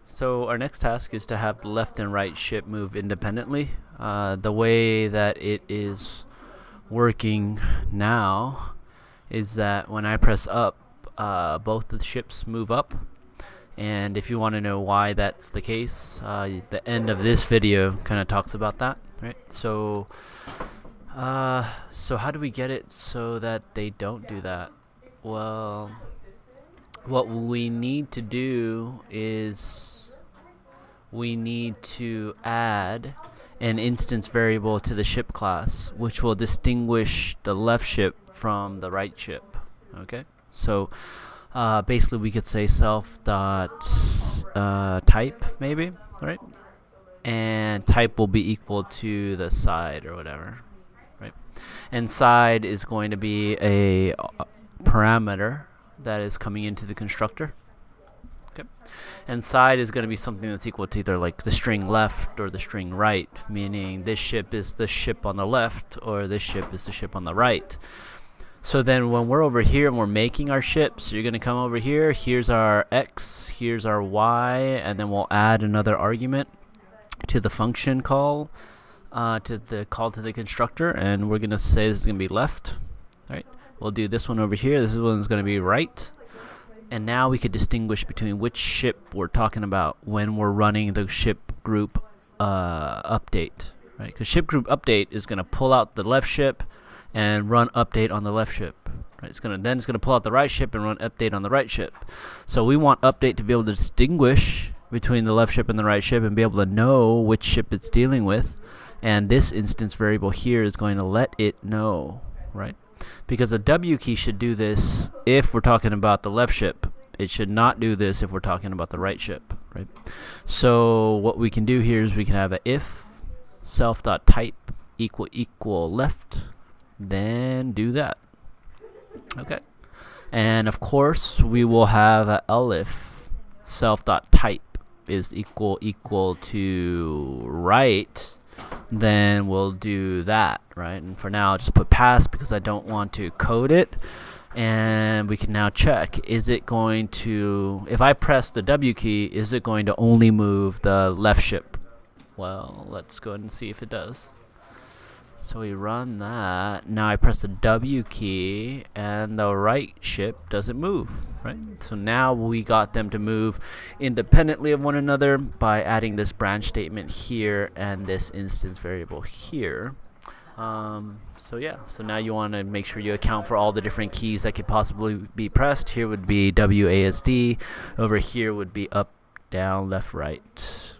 So our next task is to have the left and right ship move independently. The way that it is working now is that when I press up, both the ships move up. And if you want to know why that's the case, the end of this video kind of talks about that, right? So how do we get it so that they don't do that? Well, what we need to do is we need to add an instance variable to the ship class, which will distinguish the left ship from the right ship. Okay, so basically we could say self dot type, maybe, right? And type will be equal to the side or whatever, right? And side is going to be a parameter that is coming into the constructor. Okay, and side is going to be something that's equal to either like the string left or the string right, meaning this ship is the ship on the left or this ship is the ship on the right. So then when we're over here and we're making our ships, you're going to come over here, here's our x, here's our y, and then we'll add another argument to the function call, to the constructor, and we're going to say this is going to be left, right? We'll do this one over here, this one's going to be right. And now we could distinguish between which ship we're talking about when we're running the ship group update, right? Because ship group update is going to pull out the left ship and run update on the left ship, right? It's going to pull out the right ship and run update on the right ship. So we want update to be able to distinguish between the left ship and the right ship and be able to know which ship it's dealing with. And this instance variable here is going to let it know, right? Because the W key should do this if we're talking about the left ship. It should not do this if we're talking about the right ship, right? So what we can do here is we can have a if self.type equal left, then do that. Okay. And of course we will have a elif self.type is equal to right, then we'll do that, right? And for now I'll just put pass because I don't want to code it. And we can now check, is it going to, if I press the W key, is it going to only move the left ship? Well, let's go ahead and see if it does. So we run that. Now I press the W key and the right ship doesn't move, right? So now we got them to move independently of one another by adding this branch statement here and this instance variable here. So yeah, so now you want to make sure you account for all the different keys that could possibly be pressed. Here would be WASD. Over here would be up, down, left, right.